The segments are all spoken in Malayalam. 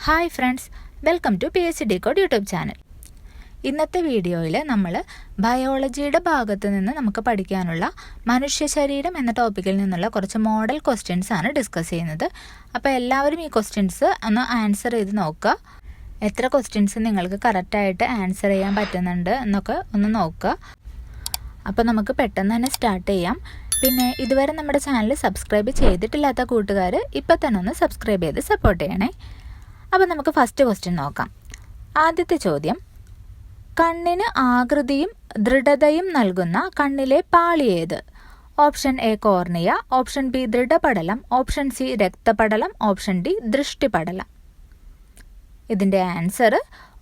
Hi friends, welcome to PSC Decode YouTube channel. ഇന്നത്തെ വീഡിയോയിൽ നമ്മൾ ബയോളജിയുടെ ഭാഗത്ത് നിന്ന് നമുക്ക് പഠിക്കാനുള്ള മനുഷ്യ ശരീരം എന്ന ടോപ്പിക്കിൽ നിന്നുള്ള കുറച്ച് മോഡൽ ക്വസ്റ്റ്യൻസ് ആണ് ഡിസ്കസ് ചെയ്യുന്നത്. അപ്പോൾ എല്ലാവരും ഈ ക്വസ്റ്റ്യൻസ് ഒന്ന് ആൻസർ ചെയ്ത് നോക്കുക. എത്ര ക്വസ്റ്റ്യൻസ് നിങ്ങൾക്ക് കറക്റ്റായിട്ട് ആൻസർ ചെയ്യാൻ പറ്റുന്നുണ്ട് എന്നൊക്കെ ഒന്ന് നോക്കുക. അപ്പോൾ നമുക്ക് പെട്ടെന്ന് തന്നെ സ്റ്റാർട്ട് ചെയ്യാം. പിന്നെ ഇതുവരെ നമ്മുടെ ചാനൽ സബ്സ്ക്രൈബ് ചെയ്തിട്ടില്ലാത്ത കൂട്ടുകാർ ഇപ്പോൾ തന്നെ ഒന്ന് സബ്സ്ക്രൈബ് ചെയ്ത് സപ്പോർട്ട് ചെയ്യണേ. അപ്പോൾ നമുക്ക് ഫസ്റ്റ് ക്വസ്റ്റ്യൻ നോക്കാം. ആദ്യത്തെ ചോദ്യം, കണ്ണിന് ആകൃതിയും ദൃഢതയും നൽകുന്ന കണ്ണിലെ പാളി ഏത്? Option A cornea, option B ദൃഢപടലം, ഓപ്ഷൻ സി രക്തപടലം, ഓപ്ഷൻ ഡി ദൃഷ്ടിപടലം. ഇതിൻ്റെ ആൻസർ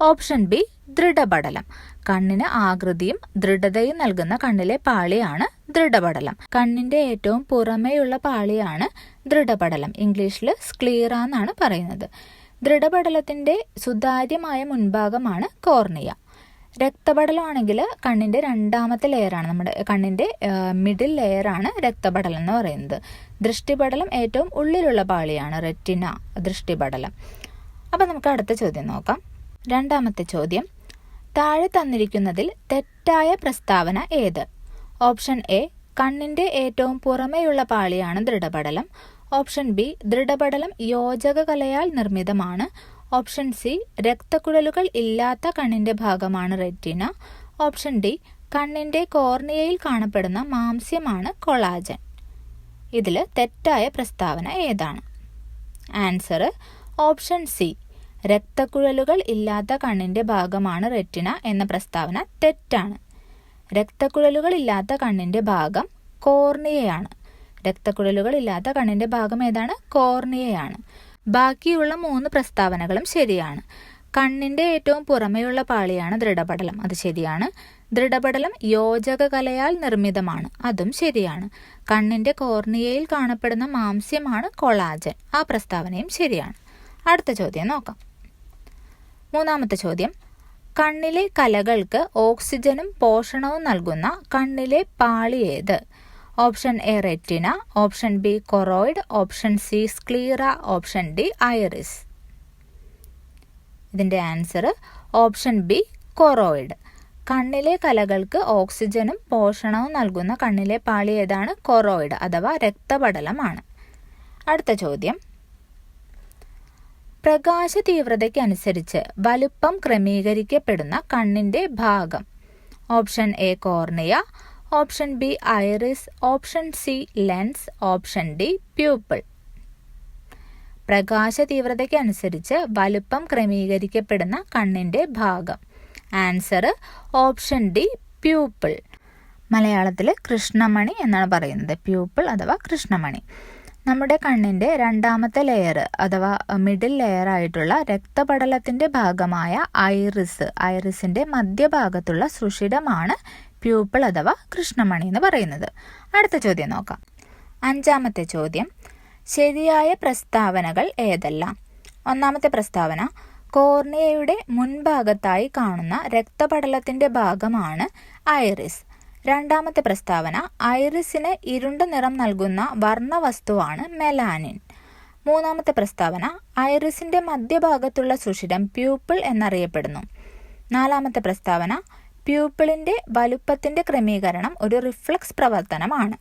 ഓപ്ഷൻ ബി ദൃഢപടലം. കണ്ണിന് ആകൃതിയും ദൃഢതയും നൽകുന്ന കണ്ണിലെ പാളിയാണ് ദൃഢപടലം. കണ്ണിൻ്റെ ഏറ്റവും പുറമേയുള്ള പാളിയാണ് ദൃഢപടലം. ഇംഗ്ലീഷിൽ സ്ക്ലീറ എന്നാണ് പറയുന്നത്. ദൃഢപടലത്തിൻ്റെ സുതാര്യമായ മുൻഭാഗമാണ് കോർണിയ. രക്തപടലമാണെങ്കിൽ കണ്ണിൻ്റെ രണ്ടാമത്തെ ലെയറാണ്, നമ്മുടെ കണ്ണിൻ്റെ മിഡിൽ ലെയറാണ് രക്തപടലം എന്ന് പറയുന്നത്. ദൃഷ്ടിപടലം ഏറ്റവും ഉള്ളിലുള്ള പാളിയാണ് റെറ്റിന, ദൃഷ്ടിപടലം. അപ്പം നമുക്ക് അടുത്ത ചോദ്യം നോക്കാം. രണ്ടാമത്തെ ചോദ്യം, താഴെ തന്നിരിക്കുന്നതിൽ തെറ്റായ പ്രസ്താവന ഏത്? ഓപ്ഷൻ എ കണ്ണിൻ്റെ ഏറ്റവും പുറമേയുള്ള പാളിയാണ് ദൃഢപടലം, ഓപ്ഷൻ ബി ദൃഢപടലം യോജക കലയാൽ നിർമ്മിതമാണ്, ഓപ്ഷൻ സി രക്തക്കുഴലുകൾ ഇല്ലാത്ത കണ്ണിൻ്റെ ഭാഗമാണ് റെറ്റിന, ഓപ്ഷൻ ഡി കണ്ണിൻ്റെ കോർണിയയിൽ കാണപ്പെടുന്ന മാംസ്യമാണ് കൊളാജൻ. ഇതിൽ തെറ്റായ പ്രസ്താവന ഏതാണ്? ആൻസർ ഓപ്ഷൻ സി രക്തക്കുഴലുകൾ ഇല്ലാത്ത കണ്ണിൻ്റെ ഭാഗമാണ് റെറ്റിന എന്ന പ്രസ്താവന തെറ്റാണ്. രക്തക്കുഴലുകൾ ഇല്ലാത്ത കണ്ണിൻ്റെ ഭാഗം കോർണിയയാണ്. രക്തക്കുഴലുകൾ ഇല്ലാത്ത കണ്ണിൻ്റെ ഭാഗം ഏതാണ്? കോർണിയയാണ്. ബാക്കിയുള്ള 3 പ്രസ്താവനകളും ശരിയാണ്. കണ്ണിൻ്റെ ഏറ്റവും പുറമേയുള്ള പാളിയാണ് ദൃഢപടലം, അത് ശരിയാണ്. ദൃഢപടലം യോജക കലയാൽ നിർമ്മിതമാണ്, അതും ശരിയാണ്. കണ്ണിൻ്റെ കോർണിയയിൽ കാണപ്പെടുന്ന മാംസ്യമാണ് കൊളാജൻ, ആ പ്രസ്താവനയും ശരിയാണ്. അടുത്ത ചോദ്യം നോക്കാം. മൂന്നാമത്തെ ചോദ്യം, കണ്ണിലെ കലകൾക്ക് ഓക്സിജനും പോഷണവും നൽകുന്ന കണ്ണിലെ പാളി ഏത്? Option A retina, option B choroid, option C sclera, option D iris. ഇതിൻ്റെ ആൻസർ ഓപ്ഷൻ ബി കൊറോയിഡ്. കണ്ണിലെ കലകൾക്ക് ഓക്സിജനും പോഷണവും നൽകുന്ന കണ്ണിലെ പാളി ഏതാണ്? കൊറോയിഡ് അഥവാ രക്തപടലമാണ്. അടുത്ത ചോദ്യം, പ്രകാശ തീവ്രതയ്ക്കനുസരിച്ച് വലുപ്പം ക്രമീകരിക്കപ്പെടുന്ന കണ്ണിൻ്റെ ഭാഗം. Option A cornea, option B iris, option C lens, option D pupil. പ്രകാശ തീവ്രതയ്ക്കനുസരിച്ച് വലുപ്പം ക്രമീകരിക്കപ്പെടുന്ന കണ്ണിൻ്റെ ഭാഗം. Answer option D pupil. മലയാളത്തിൽ കൃഷ്ണമണി എന്നാണ് പറയുന്നത്, പ്യൂപ്പിൾ അഥവാ കൃഷ്ണമണി. നമ്മുടെ കണ്ണിൻ്റെ രണ്ടാമത്തെ ലെയർ അഥവാ മിഡിൽ ലെയർ ആയിട്ടുള്ള രക്തപടലത്തിൻ്റെ ഭാഗമായ ഐറിസിൻ്റെ മധ്യഭാഗത്തുള്ള സുഷിരമാണ് പ്യൂപ്പിൾ അഥവാ കൃഷ്ണമണി എന്ന് പറയുന്നത്. അടുത്ത ചോദ്യം നോക്കാം. അഞ്ചാമത്തെ ചോദ്യം, ശരിയായ പ്രസ്താവനകൾ ഏതെല്ലാം? ഒന്നാമത്തെ പ്രസ്താവന, കോർണിയയുടെ മുൻഭാഗത്തായി കാണുന്ന രക്തപടലത്തിൻ്റെ ഭാഗമാണ് ഐറിസ്. രണ്ടാമത്തെ പ്രസ്താവന, ഐറിസിന് ഇരുണ്ട നിറം നൽകുന്ന വർണ്ണവസ്തുവാണ് മെലാനിൻ. മൂന്നാമത്തെ പ്രസ്താവന, ഐറിസിൻ്റെ മധ്യഭാഗത്തുള്ള സുഷിരം പ്യൂപ്പിൾ എന്നറിയപ്പെടുന്നു. നാലാമത്തെ പ്രസ്താവന, പ്യൂപ്പിളിൻ്റെ വലുപ്പത്തിൻ്റെ ക്രമീകരണം ഒരു റിഫ്ലക്സ് പ്രവർത്തനമാണ്.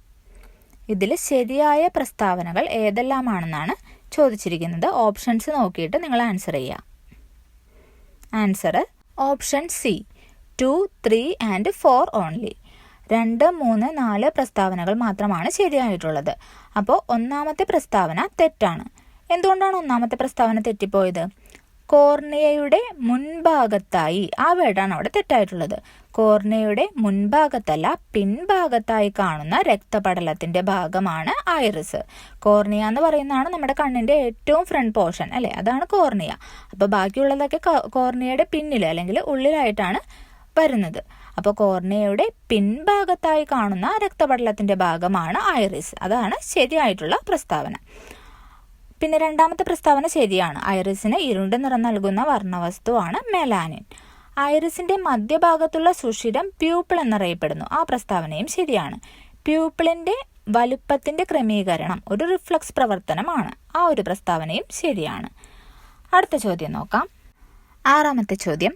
ഇതിൽ ശരിയായ പ്രസ്താവനകൾ ഏതെല്ലാമാണെന്നാണ് ചോദിച്ചിരിക്കുന്നത്. ഓപ്ഷൻസ് നോക്കിയിട്ട് നിങ്ങൾ ആൻസർ ചെയ്യുക. Answer option C 2, 3 and 4 only. 2, 3, 4 പ്രസ്താവനകൾ മാത്രമാണ് ശരിയായിട്ടുള്ളത്. അപ്പോൾ ഒന്നാമത്തെ പ്രസ്താവന തെറ്റാണ്. എന്തുകൊണ്ടാണ് ഒന്നാമത്തെ പ്രസ്താവന തെറ്റിപ്പോയത്? കോർണിയയുടെ മുൻഭാഗത്തായി, ആ വേർഡാണ് അവിടെ തെറ്റായിട്ടുള്ളത്. കോർണിയയുടെ മുൻഭാഗത്തല്ല പിൻഭാഗത്തായി കാണുന്ന രക്തപടലത്തിൻ്റെ ഭാഗമാണ് ഐറിസ്. കോർണിയ എന്ന് പറയുന്നതാണ് നമ്മുടെ കണ്ണിൻ്റെ ഏറ്റവും ഫ്രണ്ട് പോർഷൻ അല്ലേ, അതാണ് കോർണിയ. അപ്പോൾ ബാക്കിയുള്ളതൊക്കെ കോർണിയയുടെ പിന്നിൽ അല്ലെങ്കിൽ ഉള്ളിലായിട്ടാണ് വരുന്നത്. അപ്പോൾ കോർണിയയുടെ പിൻഭാഗത്തായി കാണുന്ന രക്തപടലത്തിൻ്റെ ഭാഗമാണ് ഐറിസ്, അതാണ് ശരിയായിട്ടുള്ള പ്രസ്താവന. പിന്നെ രണ്ടാമത്തെ പ്രസ്താവന ശരിയാണ്. ഐറിസിന് ഇരുണ്ട നിറം നൽകുന്ന വർണ്ണവസ്തുവാണ് മെലാനിൻ. ഐറിസിൻ്റെ മധ്യഭാഗത്തുള്ള സുഷിരം പ്യൂപ്പിൾ എന്നറിയപ്പെടുന്നു, ആ പ്രസ്താവനയും ശരിയാണ്. പ്യൂപ്പിളിൻ്റെ വലുപ്പത്തിൻ്റെ ക്രമീകരണം ഒരു റിഫ്ലക്സ് പ്രവർത്തനമാണ്, ആ ഒരു പ്രസ്താവനയും ശരിയാണ്. അടുത്ത ചോദ്യം നോക്കാം. 6ാമത്തെ ചോദ്യം,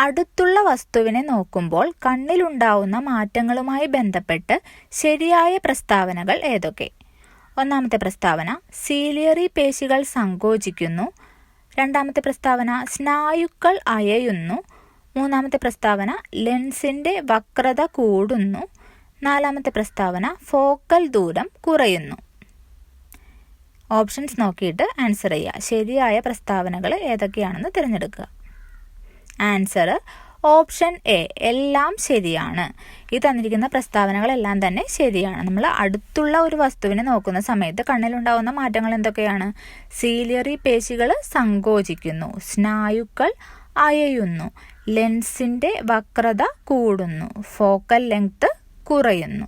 അടുത്തുള്ള വസ്തുവിനെ നോക്കുമ്പോൾ കണ്ണിലുണ്ടാവുന്ന മാറ്റങ്ങളുമായി ബന്ധപ്പെട്ട് ശരിയായ പ്രസ്താവനകൾ ഏതൊക്കെ? 1ാമത്തെ പ്രസ്താവന, സീലിയറി പേശികൾ സങ്കോചിക്കുന്നു. 2ാമത്തെ പ്രസ്താവന, സ്നായുക്കൾ അയയുന്നു. 3ാമത്തെ പ്രസ്താവന, ലെൻസിന്റെ വക്രത കൂടുന്നു. 4ാമത്തെ പ്രസ്താവന, ഫോക്കൽ ദൂരം കുറയുന്നു. ഓപ്ഷൻസ് നോക്കിയിട്ട് ആൻസർ ചെയ്യുക. ശരിയായ പ്രസ്താവനകൾ ഏതൊക്കെയാണെന്ന് തിരഞ്ഞെടുക്കുക. ആൻസർ ഓപ്ഷൻ എ, എല്ലാം ശരിയാണ്. ഈ തന്നിരിക്കുന്ന പ്രസ്താവനകളെല്ലാം തന്നെ ശരിയാണ്. നമ്മൾ അടുത്തുള്ള ഒരു വസ്തുവിനെ നോക്കുന്ന സമയത്ത് കണ്ണിലുണ്ടാവുന്ന മാറ്റങ്ങൾ എന്തൊക്കെയാണ്? സീലിയറി പേശികൾ സങ്കോചിക്കുന്നു, സ്നായുക്കൾ അയയുന്നു, ലെൻസിന്റെ വക്രത കൂടുന്നു, ഫോക്കൽ ലെങ്ത് കുറയുന്നു.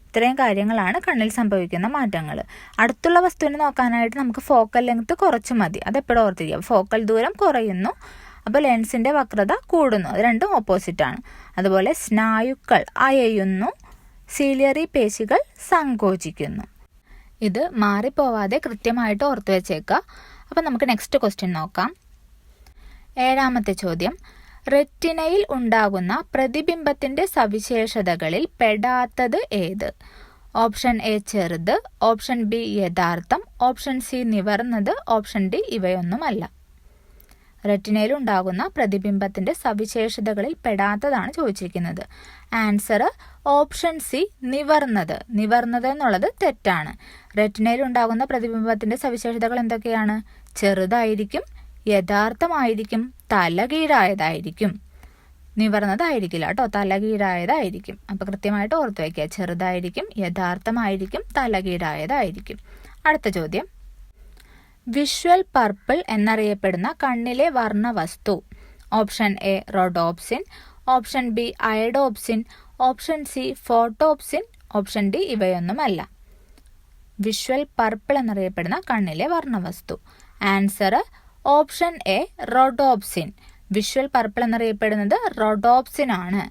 ഇത്രയും കാര്യങ്ങളാണ് കണ്ണിൽ സംഭവിക്കുന്ന മാറ്റങ്ങൾ. അടുത്തുള്ള വസ്തുവിനെ നോക്കാനായിട്ട് നമുക്ക് ഫോക്കൽ ലെങ്ത് കുറച്ച് മതി. അതെപ്പോഴും ഓർത്തിരിക്കുക. ഫോക്കൽ ദൂരം കുറയുന്നു, അപ്പോൾ ലെൻസിന്റെ വക്രത കൂടുന്നു. അത് രണ്ടും ഓപ്പോസിറ്റാണ്. അതുപോലെ സ്നായുക്കൾ അയയുന്നു, സീലിയറി പേശികൾ സങ്കോചിക്കുന്നു. ഇത് മാറിപ്പോവാതെ കൃത്യമായിട്ട് ഓർത്തു വെച്ചേക്കുക. അപ്പം നമുക്ക് നെക്സ്റ്റ് ക്വസ്റ്റ്യൻ നോക്കാം. 7ാമത്തെ ചോദ്യം, റെറ്റിനയിൽ ഉണ്ടാകുന്ന പ്രതിബിംബത്തിന്റെ സവിശേഷതകളിൽ പെടാത്തത് ഏത്? ഓപ്ഷൻ എ ചെറുത്, ഓപ്ഷൻ ബി യഥാർത്ഥം, ഓപ്ഷൻ സി നിവർന്നത്, ഓപ്ഷൻ ഡി ഇവയൊന്നുമല്ല. റെറ്റിനയിൽ ഉണ്ടാകുന്ന പ്രതിബിംബത്തിന്റെ സവിശേഷതകളിൽ പെടാത്തതാണ് ചോദിച്ചിരിക്കുന്നത്. ആൻസർ ഓപ്ഷൻ സി നിവർന്നത്. നിവർന്നത് എന്നുള്ളത് തെറ്റാണ്. റെറ്റിനയിൽ ഉണ്ടാകുന്ന പ്രതിബിംബത്തിന്റെ സവിശേഷതകൾ എന്തൊക്കെയാണ്? ചെറുതായിരിക്കും, യഥാർത്ഥമായിരിക്കും, തലകീഴായതായിരിക്കും. നിവർന്നതായിരിക്കില്ല കേട്ടോ, തലകീഴായതായിരിക്കും. അപ്പോൾ കൃത്യമായിട്ട് ഓർത്തു വയ്ക്കുക. ചെറുതായിരിക്കും, യഥാർത്ഥമായിരിക്കും, തലകീഴായതായിരിക്കും. അടുത്ത ചോദ്യം, വിഷ്വൽ പർപ്പിൾ എന്നറിയപ്പെടുന്ന കണ്ണിലെ വർണ്ണവസ്തു. Option A rhodopsin, option B iodopsin, option C photopsin, option D ഇവയൊന്നുമല്ല. വിഷ്വൽ പർപ്പിൾ എന്നറിയപ്പെടുന്ന കണ്ണിലെ വർണ്ണവസ്തു. Answer option A rhodopsin. Visual purple എന്നറിയപ്പെടുന്നത് റോഡോപ്സിൻ ആണ്.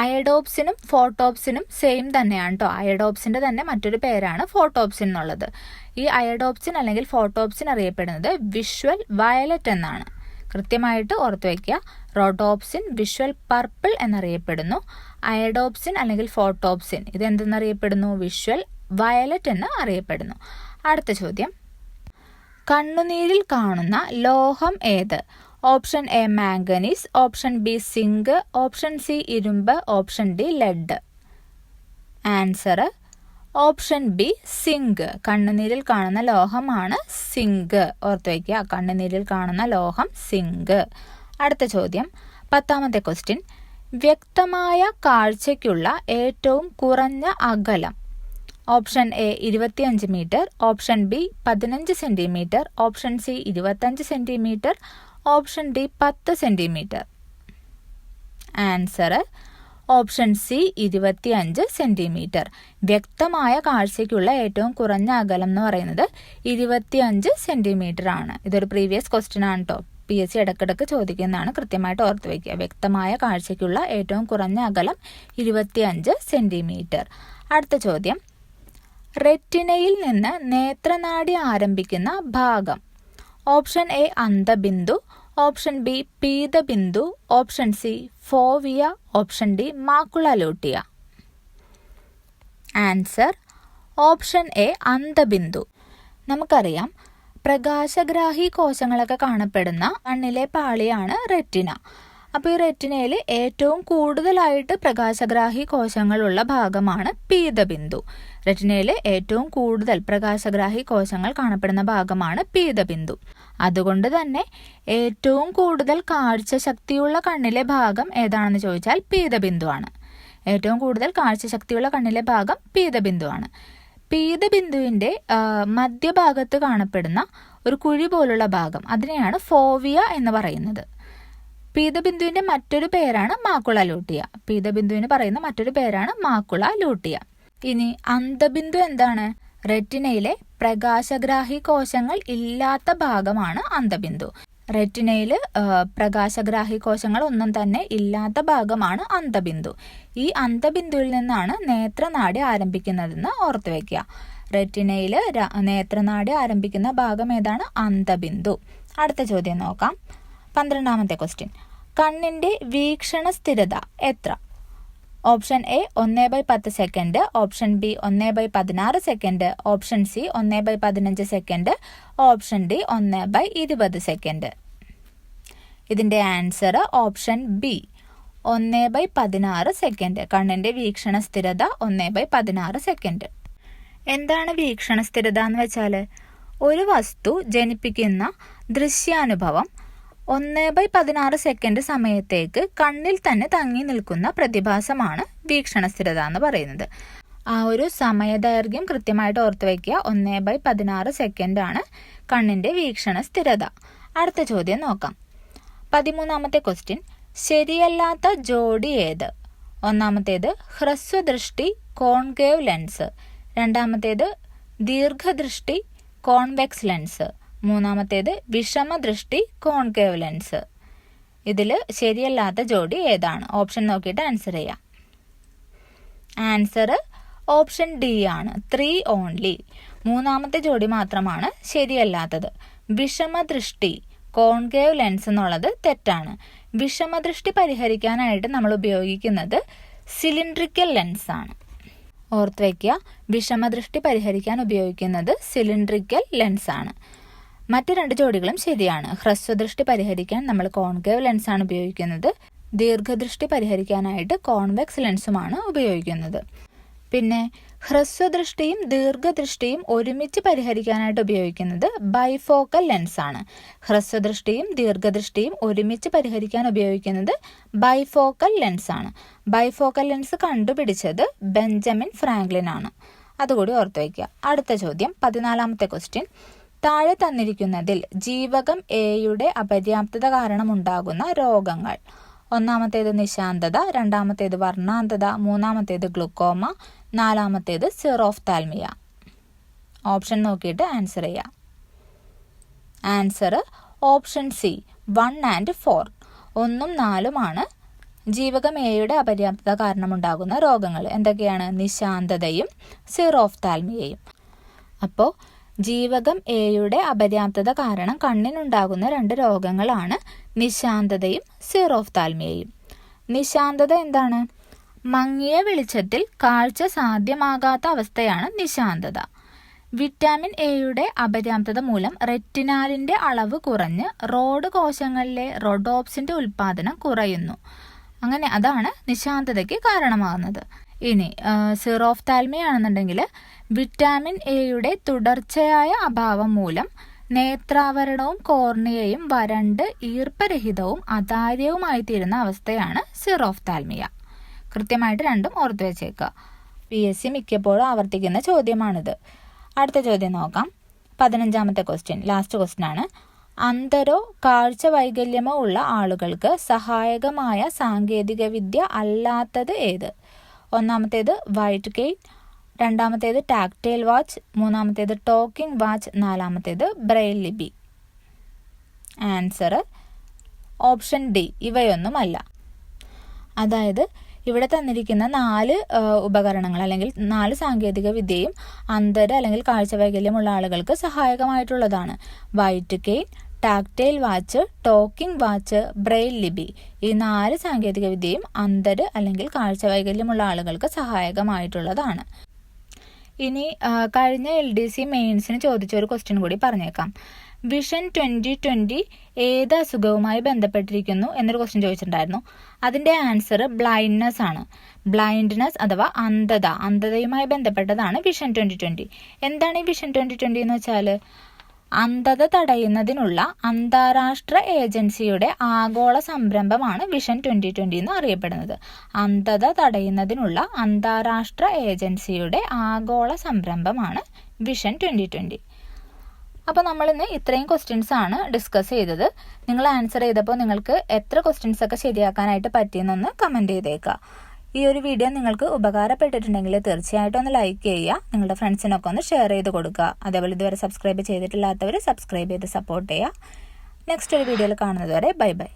അയഡോപ്സിനും ഫോട്ടോപ്സിനും സെയിം തന്നെയാണ് കേട്ടോ. അയഡോപ്സിന്റെ തന്നെ മറ്റൊരു പേരാണ് ഫോട്ടോപ്സിൻ എന്നുള്ളത്. ഈ അയഡോപ്സിൻ അല്ലെങ്കിൽ ഫോട്ടോപ്സിൻ അറിയപ്പെടുന്നത് വിഷ്വൽ വയലറ്റ് എന്നാണ്. കൃത്യമായിട്ട് ഓർത്തു വയ്ക്കുക. റോഡോപ്സിൻ വിഷ്വൽ പർപ്പിൾ എന്നറിയപ്പെടുന്നു. അയഡോപ്സിൻ അല്ലെങ്കിൽ ഫോട്ടോപ്സിൻ ഇത് എന്തെന്നറിയപ്പെടുന്നു? വിഷ്വൽ വയലറ്റ് എന്ന് അറിയപ്പെടുന്നു. അടുത്ത ചോദ്യം, കണ്ണുനീരിൽ കാണുന്ന ലോഹം ഏത്? Option A manganese, option B zinc, option C ഇരുമ്പ്, option D lead. Answer option B zinc. കണ്ണുനീരിൽ കാണുന്ന ലോഹമാണ് സിങ്ക്. ഓർത്തു വയ്ക്കുക. കണ്ണുനീരിൽ കാണുന്ന ലോഹം സിങ്ക്. അടുത്ത ചോദ്യം, 10ാമത്തെ ക്വസ്റ്റ്യൻ, വ്യക്തമായ കാഴ്ചയ്ക്കുള്ള ഏറ്റവും കുറഞ്ഞ അകലം. Option A 25 metre, option B 15 centimetre, option C 25 centimetre, option D 10 centimetre. Answer option C 25 centimetre. വ്യക്തമായ കാഴ്ചയ്ക്കുള്ള ഏറ്റവും കുറഞ്ഞ അകലം എന്ന് പറയുന്നത് 25 സെന്റിമീറ്റർ ആണ്. ഇതൊരു പ്രീവിയസ് ക്വസ്റ്റ്യൻ ആണ് കേട്ടോ. PSC ഇടക്കിടക്ക് ചോദിക്കുന്നതാണ്. കൃത്യമായിട്ട് ഓർത്ത് വയ്ക്കുക. വ്യക്തമായ കാഴ്ചയ്ക്കുള്ള ഏറ്റവും കുറഞ്ഞ അകലം 25 സെന്റിമീറ്റർ. അടുത്ത ചോദ്യം, റെറ്റിനയിൽ നിന്ന് നേത്രനാഡി ആരംഭിക്കുന്ന ഭാഗം. ഓപ്ഷൻ എ അന്ധബിന്ദു, ഓപ്ഷൻ ബി പീതബിന്ദു, option C fovea, option D macula lutea. Answer option A അന്ധബിന്ദു. നമുക്കറിയാം, പ്രകാശഗ്രാഹി കോശങ്ങളൊക്കെ കാണപ്പെടുന്ന കണ്ണിലെ പാളിയാണ് റെറ്റിന. അപ്പോൾ ഈ റെറ്റിനയിൽ ഏറ്റവും കൂടുതലായിട്ട് പ്രകാശഗ്രാഹി കോശങ്ങളുള്ള ഭാഗമാണ് പീതബിന്ദു. റെറ്റിനയിൽ ഏറ്റവും കൂടുതൽ പ്രകാശഗ്രാഹി കോശങ്ങൾ കാണപ്പെടുന്ന ഭാഗമാണ് പീതബിന്ദു. അതുകൊണ്ട് തന്നെ ഏറ്റവും കൂടുതൽ കാഴ്ച ശക്തിയുള്ള കണ്ണിലെ ഭാഗം ഏതാണെന്ന് ചോദിച്ചാൽ പീതബിന്ദുവാണ്. ഏറ്റവും കൂടുതൽ കാഴ്ചശക്തിയുള്ള കണ്ണിലെ ഭാഗം പീതബിന്ദുവാണ്. പീതബിന്ദുവിന്റെ മധ്യഭാഗത്ത് കാണപ്പെടുന്ന ഒരു കുഴി പോലുള്ള ഭാഗം, അതിനെയാണ് ഫോവിയ എന്ന് പറയുന്നത്. പീതബിന്ദുവിന്റെ മറ്റൊരു പേരാണ് മാക്കുള ലൂട്ടിയ. പീതബിന്ദുവിന് പറയുന്ന മറ്റൊരു പേരാണ് മാക്കുള ലൂട്ടിയ. ഇനി അന്ധബിന്ദു എന്താണ്? റെറ്റിനയിലെ പ്രകാശഗ്രാഹി കോശങ്ങൾ ഇല്ലാത്ത ഭാഗമാണ് അന്ധബിന്ദു. റെറ്റിനയിൽ പ്രകാശഗ്രാഹി കോശങ്ങൾ ഒന്നും തന്നെ ഇല്ലാത്ത ഭാഗമാണ് അന്ധബിന്ദു. ഈ അന്ധബിന്ദുവിൽ നിന്നാണ് നേത്രനാഡി ആരംഭിക്കുന്നതെന്ന് ഓർത്തു വയ്ക്കുക. റെറ്റിനയിൽ നേത്രനാഡി ആരംഭിക്കുന്ന ഭാഗം ഏതാണ്? അന്ധബിന്ദു. അടുത്ത ചോദ്യം നോക്കാം. 12ാമത്തെ ക്വസ്റ്റ്യൻ. കണ്ണിൻ്റെ വീക്ഷണ സ്ഥിരത എത്ര? Option A 1/10 second, option B 1/16 second, option C 1/15 second, option D 1/20 second. ഇതിൻ്റെ ആൻസർ ഓപ്ഷൻ ബി 1/16 സെക്കൻഡ്. കണ്ണിൻ്റെ വീക്ഷണ സ്ഥിരത 1/16 സെക്കൻഡ്. എന്താണ് വീക്ഷണ സ്ഥിരത എന്ന് വെച്ചാൽ ഒരു വസ്തു ജനിപ്പിക്കുന്ന ദൃശ്യാനുഭവം 1/16 സെക്കൻഡ് സമയത്തേക്ക് കണ്ണിൽ തന്നെ തങ്ങി നിൽക്കുന്ന പ്രതിഭാസമാണ് വീക്ഷണ സ്ഥിരത എന്ന് പറയുന്നത്. ആ ഒരു സമയദൈർഘ്യം കൃത്യമായിട്ട് ഓർത്ത് വയ്ക്കുക. 1/16 സെക്കൻഡാണ് കണ്ണിൻ്റെ വീക്ഷണ സ്ഥിരത. അടുത്ത ചോദ്യം നോക്കാം. 13ാമത്തെ ക്വസ്റ്റ്യൻ. ശരിയല്ലാത്ത ജോഡി ഏത്? ഒന്നാമത്തേത് ഹ്രസ്വദൃഷ്ടി കോൺകേവ് ലെൻസ്, രണ്ടാമത്തേത് ദീർഘദൃഷ്ടി കോൺവെക്സ് ലെൻസ്, മൂന്നാമത്തേത് വിഷമദൃഷ്ടി കോൺകേവ് ലെൻസ്. ഇതിൽ ശരിയല്ലാത്ത ജോഡി ഏതാണ്? ഓപ്ഷൻ നോക്കിയിട്ട് ആൻസർ ചെയ്യാം. ആൻസർ ഓപ്ഷൻ ഡി ആണ്, 3 ഓൺലി. മൂന്നാമത്തെ ജോഡി മാത്രമാണ് ശരിയല്ലാത്തത്. വിഷമദൃഷ്ടി കോൺകേവ് ലെൻസ് എന്നുള്ളത് തെറ്റാണ്. വിഷമദൃഷ്ടി പരിഹരിക്കാനായിട്ട് നമ്മൾ ഉപയോഗിക്കുന്നത് സിലിണ്ട്രിക്കൽ ലെൻസ് ആണ്. ഓർത്ത് വയ്ക്കുക, വിഷമദൃഷ്ടി പരിഹരിക്കാൻ ഉപയോഗിക്കുന്നത് സിലിണ്ട്രിക്കൽ ലെൻസ് ആണ്. മറ്റു 2 ജോഡികളും ശരിയാണ്. ഹ്രസ്വദൃഷ്ടി പരിഹരിക്കാൻ നമ്മൾ കോൺകേവ് ലെൻസാണ് ഉപയോഗിക്കുന്നത്. ദീർഘദൃഷ്ടി പരിഹരിക്കാനായിട്ട് കോൺവെക്സ് ലെൻസുമാണ് ഉപയോഗിക്കുന്നത്. പിന്നെ ഹ്രസ്വദൃഷ്ടിയും ദീർഘദൃഷ്ടിയും ഒരുമിച്ച് പരിഹരിക്കാനായിട്ട് ഉപയോഗിക്കുന്നത് ബൈഫോക്കൽ ലെൻസാണ്. ഹ്രസ്വദൃഷ്ടിയും ദീർഘദൃഷ്ടിയും ഒരുമിച്ച് പരിഹരിക്കാൻ ഉപയോഗിക്കുന്നത് ബൈഫോക്കൽ ലെൻസാണ്. ബൈഫോക്കൽ ലെൻസ് കണ്ടുപിടിച്ചത് ബെഞ്ചമിൻ ഫ്രാങ്ക്ലിൻ ആണ്. അതുകൂടി ഓർത്ത് വയ്ക്കുക. അടുത്ത ചോദ്യം 14ാമത്തെ ക്വസ്റ്റ്യൻ. താഴെ തന്നിരിക്കുന്നതിൽ ജീവകം എയുടെ അപര്യാപ്തത കാരണമുണ്ടാകുന്ന രോഗങ്ങൾ. ഒന്നാമത്തേത് നിശാന്തത, രണ്ടാമത്തേത് വർണ്ണാന്തത, മൂന്നാമത്തേത് ഗ്ലൂക്കോമ, നാലാമത്തേത് സിറോഫ്താൽമിയ. ഓപ്ഷൻ നോക്കിയിട്ട് ആൻസർ ചെയ്യാം. Answer option C 1 and 4. 1ഉം 4ഉമാണ് ജീവകം എയുടെ അപര്യാപ്തത കാരണമുണ്ടാകുന്ന രോഗങ്ങൾ. എന്തൊക്കെയാണ്? നിശാന്തതയും സിറോഫ്താൽമിയയും. അപ്പോൾ ജീവകം എയുടെ അപര്യാപ്തത കാരണം കണ്ണിനുണ്ടാകുന്ന 2 രോഗങ്ങളാണ് നിശാന്തതയും സിറോഫ്താൽമിയയും. നിശാന്തത എന്താണ്? മങ്ങിയ വെളിച്ചത്തിൽ കാഴ്ച സാധ്യമാകാത്ത അവസ്ഥയാണ് നിശാന്തത. വിറ്റാമിൻ എയുടെ അപര്യാപ്തത മൂലം റെറ്റിനാലിന്റെ അളവ് കുറഞ്ഞ് റോഡ് കോശങ്ങളിലെ റോഡോപ്സിന്റെ ഉൽപാദനം കുറയുന്നു. അങ്ങനെ അതാണ് നിശാന്തതയ്ക്ക് കാരണമാകുന്നത്. ഇനി സിറോഫ്താൽമിയ ആണെന്നുണ്ടെങ്കിൽ വിറ്റാമിൻ എയുടെ തുടർച്ചയായ അഭാവം മൂലം നേത്രാവരണവും കോർണിയയും വരണ്ട് ഈർപ്പരഹിതവും അതാര്യവുമായി തീരുന്ന അവസ്ഥയാണ് സിറോഫ്താൽമിയ. കൃത്യമായിട്ട് 2ഉം ഓർത്ത് വെച്ചേക്കുക. PSC മിക്കപ്പോഴും ആവർത്തിക്കുന്ന ചോദ്യമാണിത്. അടുത്ത ചോദ്യം നോക്കാം. 15ാമത്തെ ക്വസ്റ്റ്യൻ, ലാസ്റ്റ് ക്വസ്റ്റ്യൻ ആണ്. അന്ധരോ കാഴ്ച വൈകല്യമോ ഉള്ള ആളുകൾക്ക് സഹായകമായ സാങ്കേതിക വിദ്യ അല്ലാത്തത് ഏത്? ഒന്നാമത്തേത് വൈറ്റ് കെയിൻ, രണ്ടാമത്തേത് ടാക്ടൈൽ വാച്ച്, മൂന്നാമത്തേത് ടോക്കിംഗ് വാച്ച്, നാലാമത്തേത് ബ്രെയിൽ ലിപി. ആൻസർ ഓപ്ഷൻ ഡി, ഇവയൊന്നുമല്ല. അതായത് ഇവിടെ തന്നിരിക്കുന്ന 4 ഉപകരണങ്ങൾ അല്ലെങ്കിൽ 4 സാങ്കേതിക വിദ്യയും അന്ധര് അല്ലെങ്കിൽ കാഴ്ചവൈകല്യമുള്ള ആളുകൾക്ക് സഹായകമായിട്ടുള്ളതാണ്. White cane, tactile watch, talking watch, braille ലിപി. ഈ 4 സാങ്കേതിക വിദ്യയും അന്ധര് അല്ലെങ്കിൽ കാഴ്ചവൈകല്യമുള്ള ആളുകൾക്ക് സഹായകമായിട്ടുള്ളതാണ്. ഇനി കഴിഞ്ഞ LDC മെയിൻസിന് ചോദിച്ച ഒരു ക്വസ്റ്റ്യൻ കൂടി പറഞ്ഞേക്കാം. വിഷൻ 2020 ഏത് അസുഖവുമായി ബന്ധപ്പെട്ടിരിക്കുന്നു എന്നൊരു ക്വസ്റ്റ്യൻ ചോദിച്ചിട്ടുണ്ടായിരുന്നു. അതിൻ്റെ ആൻസർ ബ്ലൈൻഡ്നെസ് ആണ്. ബ്ലൈൻഡ്നെസ് അഥവാ അന്ധതയുമായി ബന്ധപ്പെട്ടതാണ് വിഷൻ 2020. എന്താണ് ഈ വിഷൻ 2020 എന്ന് വെച്ചാൽ? അന്ധത തടയുന്നതിനുള്ള അന്താരാഷ്ട്ര ഏജൻസിയുടെ ആഗോള സംരംഭമാണ് വിഷൻ 2020 എന്ന് അറിയപ്പെടുന്നത്. അന്ധത തടയുന്നതിനുള്ള അന്താരാഷ്ട്ര ഏജൻസിയുടെ ആഗോള സംരംഭമാണ് വിഷൻ 2020. അപ്പോൾ നമ്മളിന്ന് ഇത്രയും ക്വസ്റ്റ്യൻസ് ആണ് ഡിസ്കസ് ചെയ്തത്. നിങ്ങൾ ആൻസർ ചെയ്തപ്പോൾ നിങ്ങൾക്ക് എത്ര ക്വസ്റ്റ്യൻസ് ഒക്കെ ശരിയാക്കാനായിട്ട് പറ്റിയെന്നൊന്ന് കമൻറ്റ് ചെയ്തേക്കുക. ഈ ഒരു വീഡിയോ നിങ്ങൾക്ക് ഉപകാരപ്പെട്ടിട്ടുണ്ടെങ്കിൽ തീർച്ചയായിട്ടും ഒന്ന് ലൈക്ക് ചെയ്യുക. നിങ്ങളുടെ ഫ്രണ്ട്സിനൊക്കെ ഒന്ന് ഷെയർ ചെയ്ത് കൊടുക്കുക. അതേപോലെ ഇതുവരെ സബ്സ്ക്രൈബ് ചെയ്തിട്ടില്ലാത്തവർ സബ്സ്ക്രൈബ് ചെയ്ത് സപ്പോർട്ട് ചെയ്യുക. നെക്സ്റ്റ് ഒരു വീഡിയോയിൽ കാണുന്നത് വരെ ബൈ ബൈ.